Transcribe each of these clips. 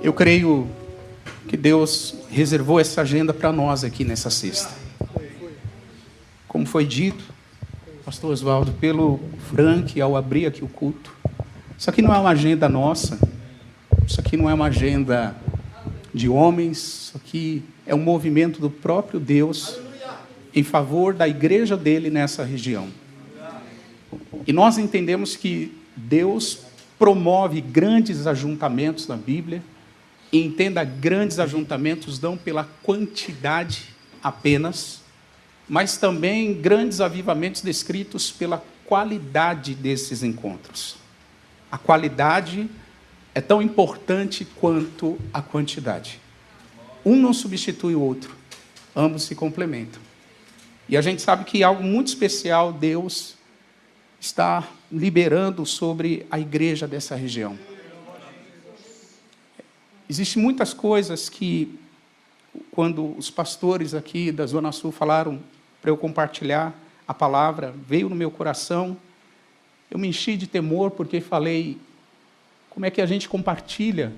Eu creio que Deus reservou essa agenda para nós aqui nessa sexta. Como foi dito, pastor Oswaldo, pelo Frank, ao abrir aqui o culto, isso aqui não é uma agenda nossa, isso aqui não é uma agenda de homens, isso aqui é um movimento do próprio Deus em favor da igreja dele nessa região. E nós entendemos que Deus promove grandes ajuntamentos na Bíblia, e entenda, grandes ajuntamentos não pela quantidade apenas, mas também grandes avivamentos descritos pela qualidade desses encontros. A qualidade é tão importante quanto a quantidade. Um não substitui o outro, ambos se complementam. E a gente sabe que algo muito especial Deus está liberando sobre a igreja dessa região. Existem muitas coisas que, quando os pastores aqui da Zona Sul falaram para eu compartilhar a palavra, veio no meu coração, eu me enchi de temor, porque falei, como é que a gente compartilha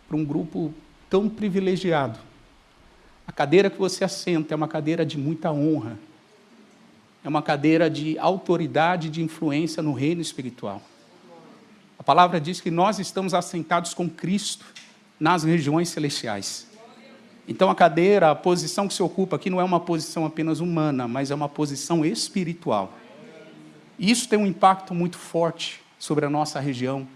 para um grupo tão privilegiado? A cadeira que você assenta é uma cadeira de muita honra, é uma cadeira de autoridade e de influência no reino espiritual. A palavra diz que nós estamos assentados com Cristo nas regiões celestiais. Então a cadeira, a posição que se ocupa aqui não é uma posição apenas humana, mas é uma posição espiritual. E isso tem um impacto muito forte sobre a nossa região,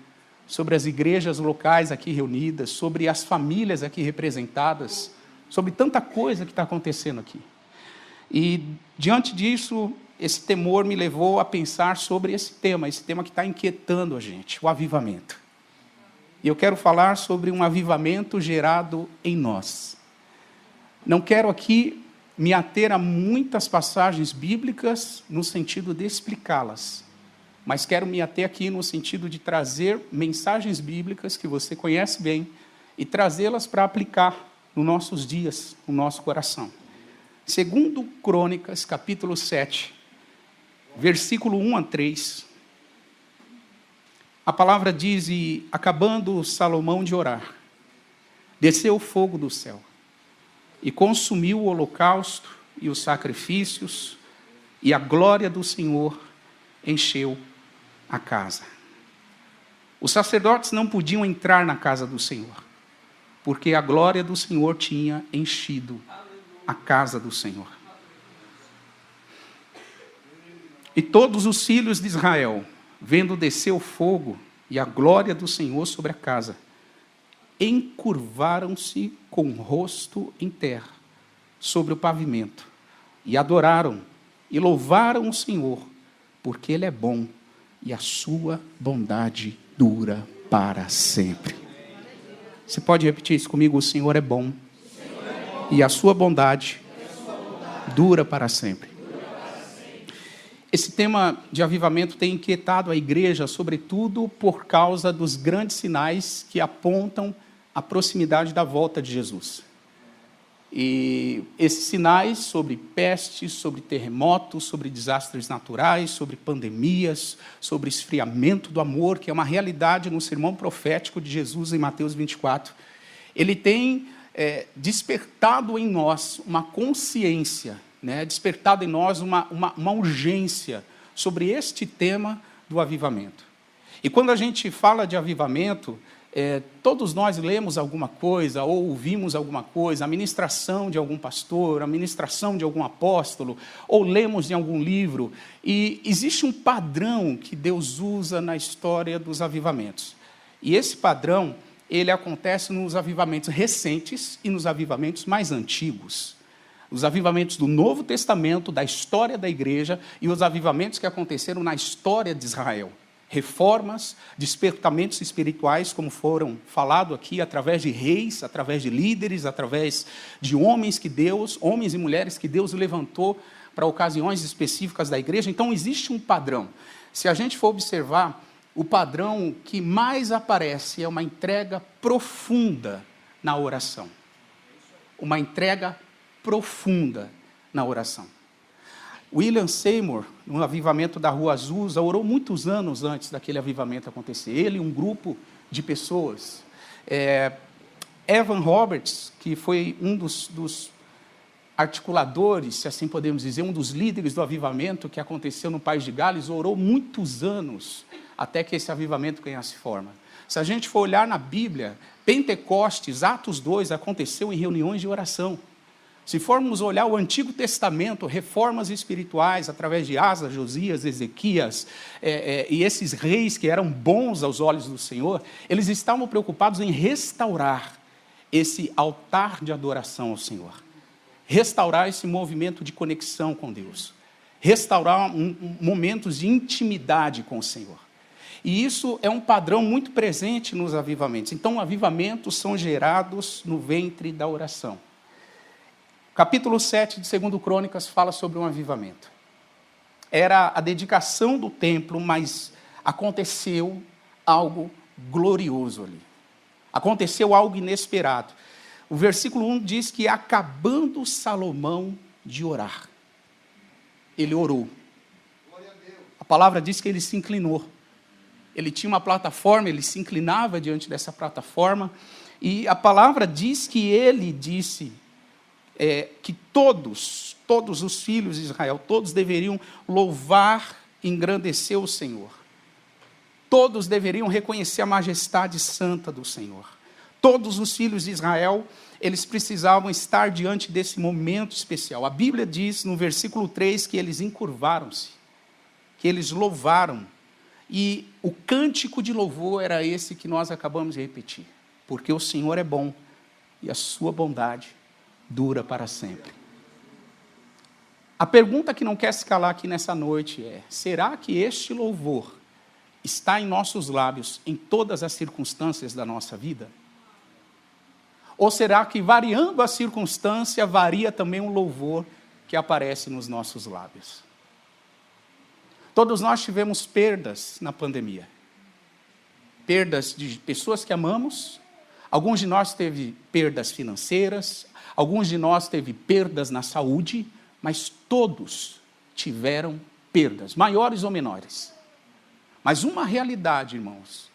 sobre as igrejas locais aqui reunidas, sobre as famílias aqui representadas, sobre tanta coisa que está acontecendo aqui. E diante disso, esse temor me levou a pensar sobre esse tema que está inquietando a gente, o avivamento. E eu quero falar sobre um avivamento gerado em nós. Não quero aqui me ater a muitas passagens bíblicas no sentido de explicá-las, mas quero me ater aqui no sentido de trazer mensagens bíblicas que você conhece bem e trazê-las para aplicar nos nossos dias, no nosso coração. Segundo Crônicas, capítulo 7, versículo 1 a 3, a palavra diz, e acabando Salomão de orar, desceu o fogo do céu, e consumiu o holocausto e os sacrifícios, e a glória do Senhor encheu a casa. Os sacerdotes não podiam entrar na casa do Senhor, porque a glória do Senhor tinha enchido a casa do Senhor. E todos os filhos de Israel, vendo descer o fogo e a glória do Senhor sobre a casa, encurvaram-se com o rosto em terra, sobre o pavimento, e adoraram, e louvaram o Senhor, porque Ele é bom, e a sua bondade dura para sempre. Você pode repetir isso comigo? O Senhor é bom, e a sua bondade dura para sempre. Esse tema de avivamento tem inquietado a igreja, sobretudo por causa dos grandes sinais que apontam a proximidade da volta de Jesus. E esses sinais sobre pestes, sobre terremotos, sobre desastres naturais, sobre pandemias, sobre esfriamento do amor, que é uma realidade no sermão profético de Jesus em Mateus 24, ele tem despertado em nós uma consciência, despertado em nós uma urgência sobre este tema do avivamento. E quando a gente fala de avivamento, todos nós lemos alguma coisa, ou ouvimos alguma coisa, a ministração de algum pastor, a ministração de algum apóstolo, ou lemos em algum livro, e existe um padrão que Deus usa na história dos avivamentos. E esse padrão, ele acontece nos avivamentos recentes e nos avivamentos mais antigos. Os avivamentos do Novo Testamento, da história da igreja, e os avivamentos que aconteceram na história de Israel. Reformas, despertamentos espirituais, como foram falado aqui, através de reis, através de líderes, através de homens e mulheres que Deus levantou para ocasiões específicas da igreja. Então, existe um padrão. Se a gente for observar, o padrão que mais aparece é uma entrega profunda na oração. Uma entrega profunda na oração. William Seymour, no avivamento da Rua Azusa, orou muitos anos antes daquele avivamento acontecer. Ele e um grupo de pessoas Evan Roberts, que foi um dos articuladores, se assim podemos dizer, um dos líderes do avivamento que aconteceu no País de Gales, orou muitos anos até que esse avivamento ganhasse forma. Se a gente for olhar na Bíblia, Pentecostes, Atos 2, aconteceu em reuniões de oração. Se formos olhar o Antigo Testamento, reformas espirituais, através de Asa, Josias, Ezequias, e esses reis que eram bons aos olhos do Senhor, eles estavam preocupados em restaurar esse altar de adoração ao Senhor. Restaurar esse movimento de conexão com Deus. Restaurar momentos de intimidade com o Senhor. E isso é um padrão muito presente nos avivamentos. Então, avivamentos são gerados no ventre da oração. Capítulo 7 de 2 Crônicas fala sobre um avivamento. Era a dedicação do templo, mas aconteceu algo glorioso ali. Aconteceu algo inesperado. O versículo 1 diz que acabando Salomão de orar, ele orou. A palavra diz que ele se inclinou. Ele tinha uma plataforma, ele se inclinava diante dessa plataforma, e a palavra diz que ele disse que todos os filhos de Israel, todos deveriam louvar e engrandecer o Senhor. Todos deveriam reconhecer a majestade santa do Senhor. Todos os filhos de Israel, eles precisavam estar diante desse momento especial. A Bíblia diz no versículo 3 que eles encurvaram-se, que eles louvaram. E o cântico de louvor era esse que nós acabamos de repetir. Porque o Senhor é bom e a sua bondade dura para sempre. A pergunta que não quer se calar aqui nessa noite é: será que este louvor está em nossos lábios em todas as circunstâncias da nossa vida? Ou será que, variando a circunstância, varia também o louvor que aparece nos nossos lábios? Todos nós tivemos perdas na pandemia. Perdas de pessoas que amamos. Alguns de nós teve perdas financeiras. Alguns de nós teve perdas na saúde. Mas todos tiveram perdas, maiores ou menores. Mas uma realidade, irmãos,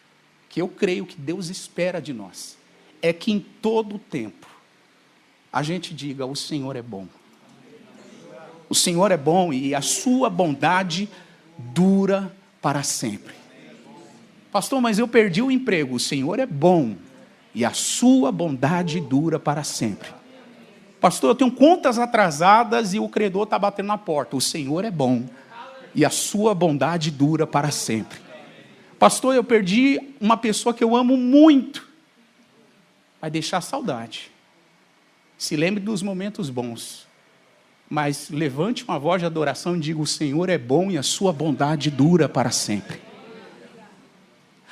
que eu creio que Deus espera de nós, é que em todo o tempo a gente diga: o Senhor é bom. O Senhor é bom e a sua bondade dura para sempre. Pastor, mas eu perdi o emprego. O Senhor é bom e a sua bondade dura para sempre. Pastor, eu tenho contas atrasadas e o credor está batendo na porta. O Senhor é bom e a sua bondade dura para sempre. Pastor, eu perdi uma pessoa que eu amo muito. Vai deixar saudade. Se lembre dos momentos bons. Mas levante uma voz de adoração e diga: o Senhor é bom e a sua bondade dura para sempre.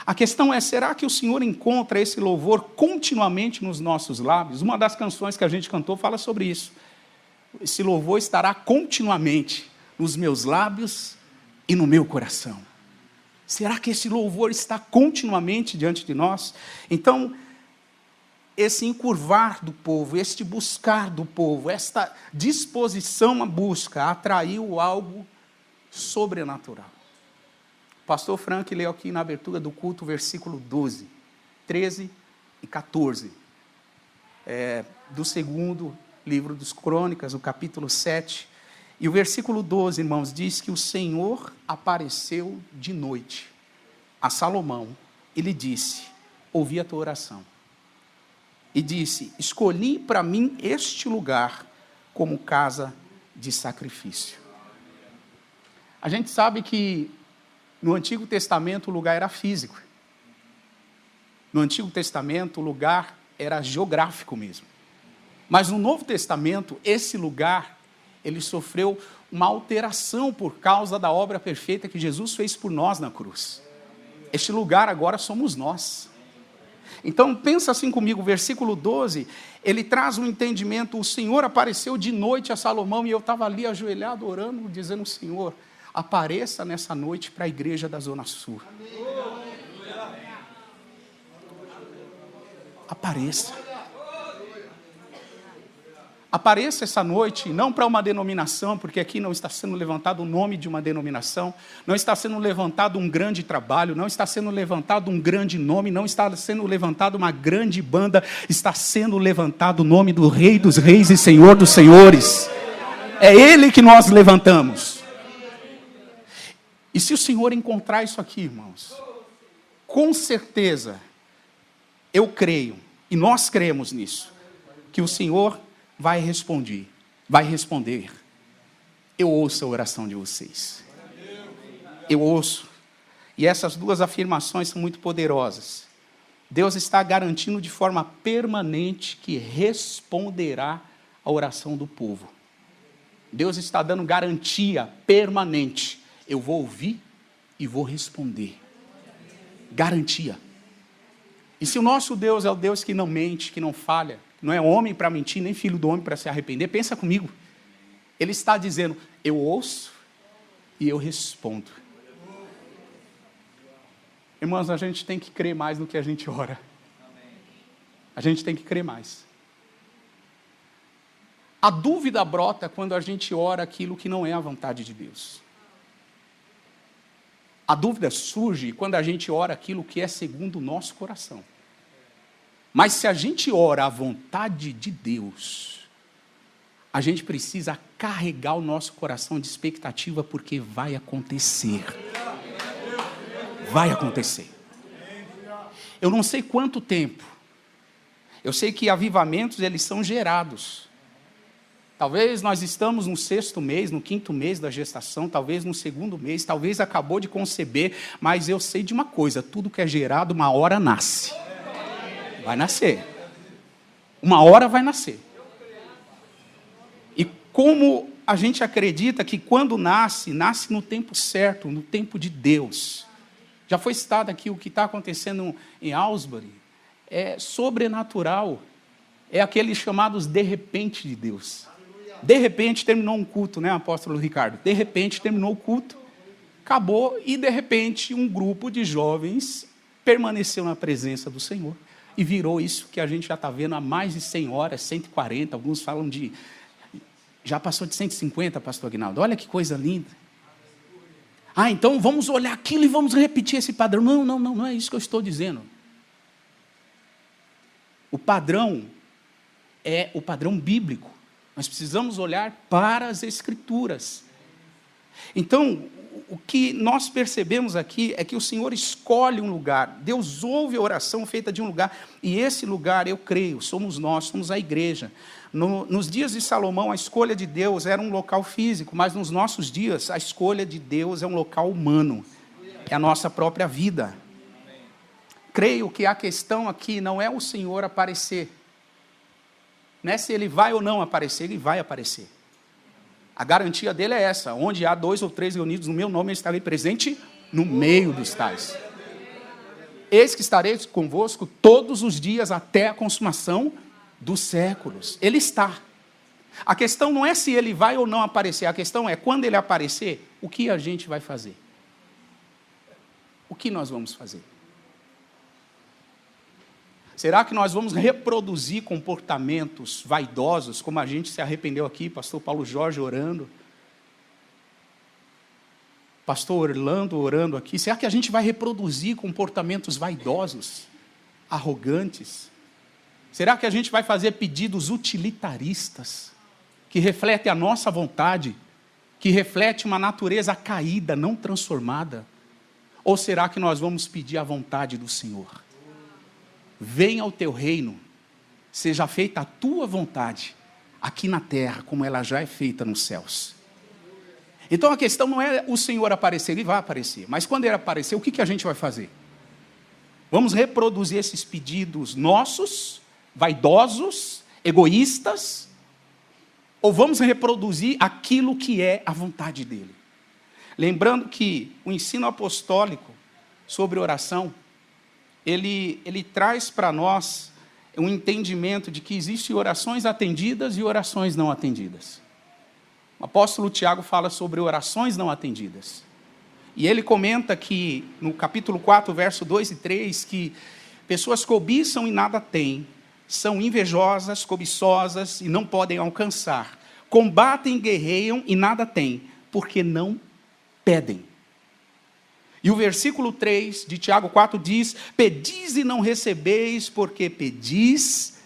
A questão é: será que o Senhor encontra esse louvor continuamente nos nossos lábios? Uma das canções que a gente cantou fala sobre isso. Esse louvor estará continuamente nos meus lábios e no meu coração. Será que esse louvor está continuamente diante de nós? Então, esse encurvar do povo, este buscar do povo, esta disposição à busca, atraiu algo sobrenatural. O pastor Frank leu aqui na abertura do culto, versículo 12, 13 e 14, do segundo livro dos Crônicas, o capítulo 7. E o versículo 12, irmãos, diz que o Senhor apareceu de noite a Salomão e lhe disse: ouvi a tua oração. E disse: escolhi para mim este lugar como casa de sacrifício. A gente sabe que no Antigo Testamento o lugar era físico. No Antigo Testamento o lugar era geográfico mesmo. Mas no Novo Testamento esse lugar, ele sofreu uma alteração por causa da obra perfeita que Jesus fez por nós na cruz. Este lugar agora somos nós. Então, pensa assim comigo, o versículo 12, ele traz um entendimento: o Senhor apareceu de noite a Salomão, e eu estava ali ajoelhado, orando, dizendo: Senhor, apareça nessa noite para a igreja da Zona Sul. Apareça. Apareça essa noite, não para uma denominação, porque aqui não está sendo levantado o nome de uma denominação, não está sendo levantado um grande trabalho, não está sendo levantado um grande nome, não está sendo levantado uma grande banda, está sendo levantado o nome do Rei dos Reis e Senhor dos Senhores. É Ele que nós levantamos. E se o Senhor encontrar isso aqui, irmãos, com certeza, eu creio, e nós cremos nisso, que o Senhor vai responder. Eu ouço a oração de vocês. Eu ouço. E essas duas afirmações são muito poderosas. Deus está garantindo de forma permanente que responderá a oração do povo. Deus está dando garantia permanente. Eu vou ouvir e vou responder. Garantia. E se o nosso Deus é o Deus que não mente, que não falha, não é homem para mentir, nem filho do homem para se arrepender, pensa comigo. Ele está dizendo, eu ouço e eu respondo. Irmãos, a gente tem que crer mais no que a gente ora. A gente tem que crer mais. A dúvida brota quando a gente ora aquilo que não é a vontade de Deus. A dúvida surge quando a gente ora aquilo que é segundo o nosso coração. Mas se a gente ora a vontade de Deus, a gente precisa carregar o nosso coração de expectativa, porque vai acontecer. Vai acontecer. Eu não sei quanto tempo. Eu sei que avivamentos, eles são gerados. Talvez nós estamos no 6º mês, no 5º mês da gestação, talvez no 2º mês, talvez acabou de conceber, mas eu sei de uma coisa, tudo que é gerado, uma hora nasce. Vai nascer. Uma hora vai nascer. E como a gente acredita que quando nasce, nasce no tempo certo, no tempo de Deus. Já foi citado aqui o que está acontecendo em Aylesbury. É sobrenatural. É aqueles chamados de repente de Deus. De repente terminou um culto, né, apóstolo Ricardo? De repente terminou o culto, acabou e de repente um grupo de jovens permaneceu na presença do Senhor. E virou isso que a gente já está vendo há mais de 100 horas, 140, alguns falam de... Já passou de 150, pastor Aguinaldo. Olha que coisa linda. Ah, então vamos olhar aquilo e vamos repetir esse padrão. Não é isso que eu estou dizendo. O padrão é o padrão bíblico. Nós precisamos olhar para as Escrituras. Então, o que nós percebemos aqui é que o Senhor escolhe um lugar. Deus ouve a oração feita de um lugar. E esse lugar, eu creio, somos nós, somos a igreja. Nos dias de Salomão, a escolha de Deus era um local físico, mas nos nossos dias, a escolha de Deus é um local humano. É a nossa própria vida. Creio que a questão aqui não é o Senhor aparecer. Não é se Ele vai ou não aparecer, Ele vai aparecer. A garantia dele é essa, onde há 2 ou 3 reunidos no meu nome, eu estarei presente no meio dos tais. Eis que estarei convosco todos os dias até a consumação dos séculos. Ele está. A questão não é se Ele vai ou não aparecer, a questão é, quando Ele aparecer, o que a gente vai fazer? O que nós vamos fazer? Será que nós vamos reproduzir comportamentos vaidosos, como a gente se arrependeu aqui, pastor Paulo Jorge orando, pastor Orlando orando aqui? Será que a gente vai reproduzir comportamentos vaidosos, arrogantes? Será que a gente vai fazer pedidos utilitaristas, que refletem a nossa vontade, que refletem uma natureza caída, não transformada? Ou será que nós vamos pedir a vontade do Senhor? Venha o teu reino, seja feita a tua vontade, aqui na terra, como ela já é feita nos céus. Então a questão não é o Senhor aparecer, Ele vai aparecer. Mas quando Ele aparecer, o que a gente vai fazer? Vamos reproduzir esses pedidos nossos, vaidosos, egoístas, ou vamos reproduzir aquilo que é a vontade dEle? Lembrando que o ensino apostólico sobre oração, ele traz para nós um entendimento de que existem orações atendidas e orações não atendidas. O apóstolo Tiago fala sobre orações não atendidas. E ele comenta que, no capítulo 4, verso 2 e 3, que pessoas cobiçam e nada têm, são invejosas, cobiçosas e não podem alcançar. Combatem, guerreiam e nada têm, porque não pedem. E o versículo 3 de Tiago 4 diz: pedis e não recebeis, porque pedis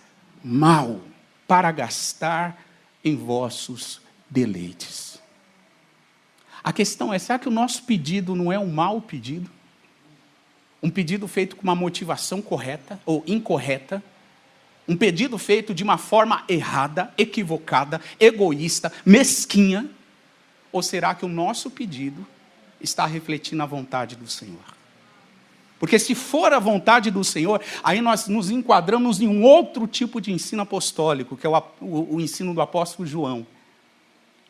mal, para gastar em vossos deleites. A questão é, será que o nosso pedido não é um mau pedido? Um pedido feito com uma motivação correta ou incorreta? Um pedido feito de uma forma errada, equivocada, egoísta, mesquinha? Ou será que o nosso pedido está refletindo a vontade do Senhor? Porque se for a vontade do Senhor, aí nós nos enquadramos em um outro tipo de ensino apostólico, que é o ensino do apóstolo João.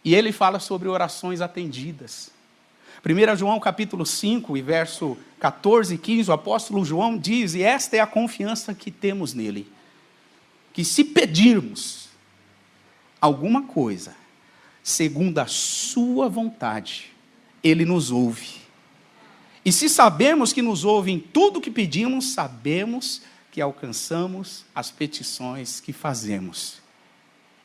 E ele fala sobre orações atendidas. 1 João capítulo 5, e verso 14 e 15, o apóstolo João diz: e esta é a confiança que temos nele, que se pedirmos alguma coisa, segundo a sua vontade, ele nos ouve. E se sabemos que nos ouve em tudo que pedimos, sabemos que alcançamos as petições que fazemos.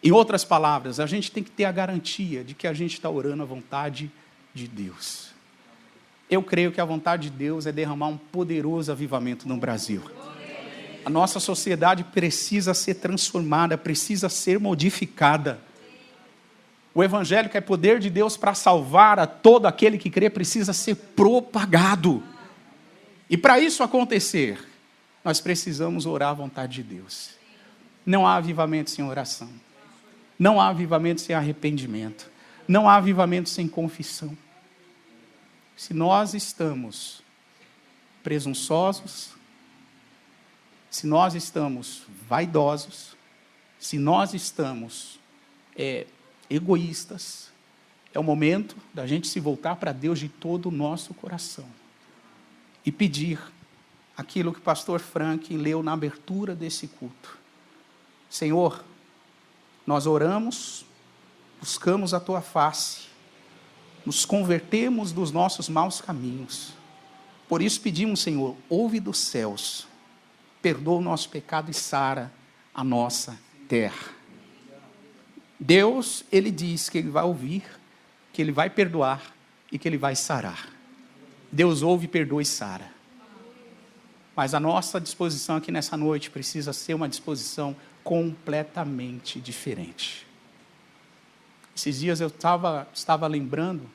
Em outras palavras, a gente tem que ter a garantia de que a gente está orando a vontade de Deus. Eu creio que a vontade de Deus é derramar um poderoso avivamento no Brasil. A nossa sociedade precisa ser transformada, precisa ser modificada. O evangelho, que é poder de Deus para salvar a todo aquele que crê, precisa ser propagado. E para isso acontecer, nós precisamos orar a vontade de Deus. Não há avivamento sem oração. Não há avivamento sem arrependimento. Não há avivamento sem confissão. Se nós estamos presunçosos, se nós estamos vaidosos, se nós estamos egoístas, é o momento da gente se voltar para Deus de todo o nosso coração e pedir aquilo que o pastor Frank leu na abertura desse culto. Senhor, nós oramos, buscamos a tua face, nos convertemos dos nossos maus caminhos. Por isso pedimos, Senhor, ouve dos céus, perdoa o nosso pecado e sara a nossa terra. Deus, Ele diz que Ele vai ouvir, que Ele vai perdoar e que Ele vai sarar. Deus ouve, perdoa e sara. Mas a nossa disposição aqui nessa noite precisa ser uma disposição completamente diferente. Esses dias eu estava lembrando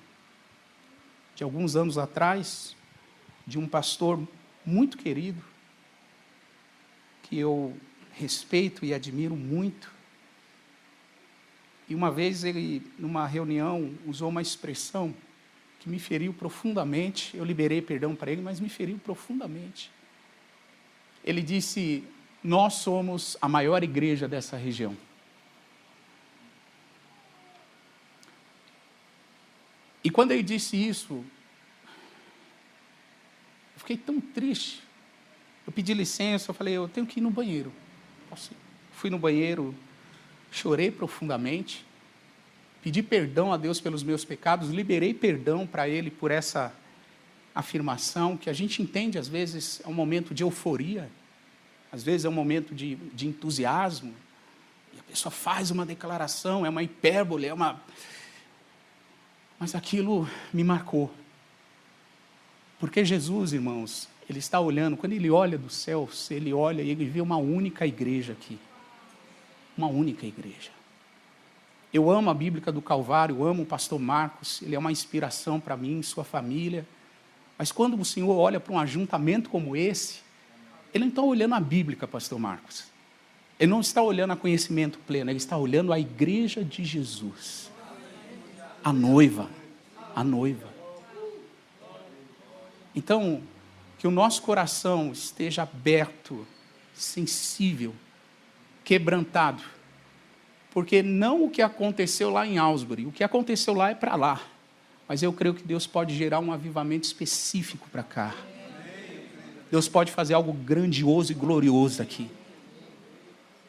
de alguns anos atrás, de um pastor muito querido, que eu respeito e admiro muito. E uma vez ele, numa reunião, usou uma expressão que me feriu profundamente. Eu liberei perdão para ele, mas me feriu profundamente. Ele disse: nós somos a maior igreja dessa região. E quando ele disse isso, eu fiquei tão triste. Eu pedi licença, eu falei: eu tenho que ir no banheiro. Fui no banheiro, chorei profundamente, pedi perdão a Deus pelos meus pecados, liberei perdão para Ele por essa afirmação, que a gente entende, às vezes, é um momento de euforia, às vezes é um momento de entusiasmo, e a pessoa faz uma declaração, é uma hipérbole, mas aquilo me marcou. Porque Jesus, irmãos, Ele está olhando, quando Ele olha dos céus, Ele olha e Ele vê uma única igreja aqui. Uma única igreja. Eu amo a Bíblia do Calvário, eu amo o pastor Marcos, ele é uma inspiração para mim, sua família. Mas quando o Senhor olha para um ajuntamento como esse, Ele não está olhando a Bíblia, pastor Marcos. Ele não está olhando a conhecimento pleno, Ele está olhando a igreja de Jesus. A noiva. A noiva. Então, que o nosso coração esteja aberto, sensível, quebrantado. Porque não o que aconteceu lá em Aylesbury, o que aconteceu lá é para lá. Mas eu creio que Deus pode gerar um avivamento específico para cá. Deus pode fazer algo grandioso e glorioso aqui.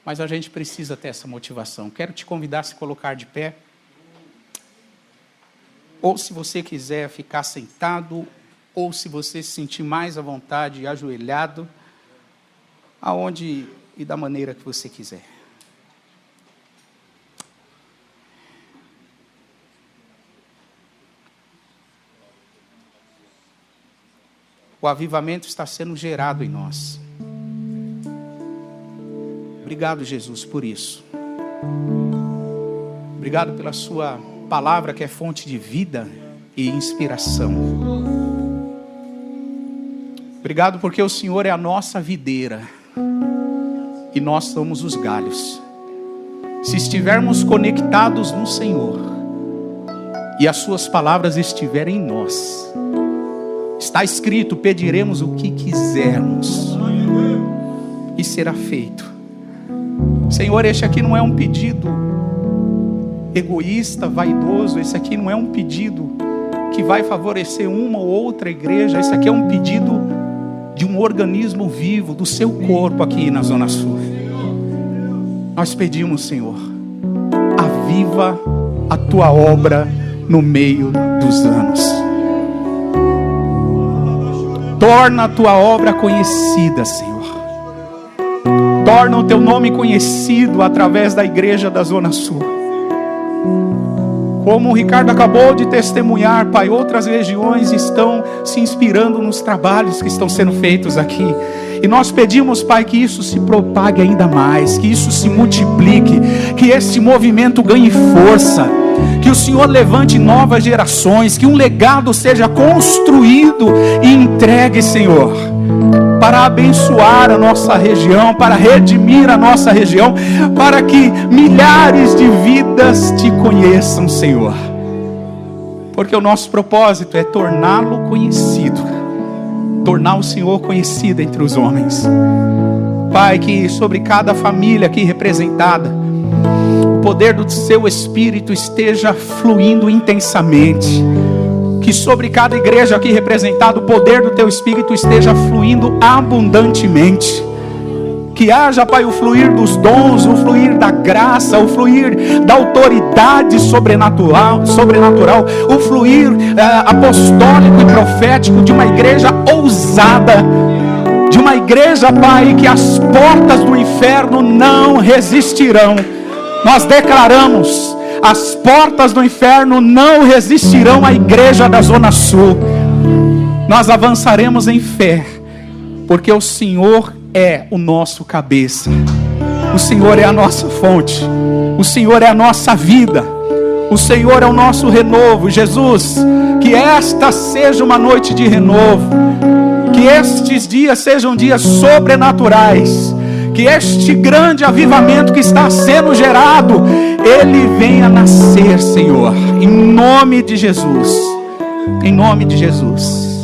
Mas a gente precisa ter essa motivação. Quero te convidar a se colocar de pé. Ou se você quiser ficar sentado, ou se você se sentir mais à vontade, ajoelhado, aonde e da maneira que você quiser. O avivamento está sendo gerado em nós. Obrigado, Jesus, por isso. Obrigado pela sua palavra que é fonte de vida e inspiração. Obrigado porque o Senhor é a nossa videira e nós somos os galhos. Se estivermos conectados no Senhor e as suas palavras estiverem em nós, está escrito: pediremos o que quisermos e será feito. Senhor, este aqui não é um pedido egoísta, vaidoso. Esse aqui não é um pedido que vai favorecer uma ou outra igreja. Esse aqui é um pedido de um organismo vivo, do seu corpo aqui na Zona Sul. Nós pedimos, Senhor, aviva a tua obra no meio dos anos. Torna a tua obra conhecida, Senhor. Torna o teu nome conhecido através da igreja da Zona Sul. Como o Ricardo acabou de testemunhar, Pai, outras regiões estão se inspirando nos trabalhos que estão sendo feitos aqui. E nós pedimos, Pai, que isso se propague ainda mais, que isso se multiplique, que esse movimento ganhe força, que o Senhor levante novas gerações, que um legado seja construído e entregue, Senhor, para abençoar a nossa região, para redimir a nossa região, para que milhares de vidas te conheçam, Senhor. Porque o nosso propósito é torná-lo conhecido, tornar o Senhor conhecido entre os homens. Pai, que sobre cada família aqui representada, o poder do seu Espírito esteja fluindo intensamente. Que sobre cada igreja aqui representada, o poder do teu Espírito esteja fluindo abundantemente. Que haja, Pai, o fluir dos dons, o fluir da graça, o fluir da autoridade sobrenatural, o fluir apostólico e profético de uma igreja ousada, de uma igreja, Pai, que as portas do inferno não resistirão. Nós declaramos: as portas do inferno não resistirão à igreja da Zona Sul. Nós avançaremos em fé, porque o Senhor é o nosso cabeça. O Senhor é a nossa fonte. O Senhor é a nossa vida. O Senhor é o nosso renovo. Jesus, que esta seja uma noite de renovo. Que estes dias sejam dias sobrenaturais. Que este grande avivamento que está sendo gerado, ele venha nascer, Senhor, em nome de Jesus. Em nome de Jesus.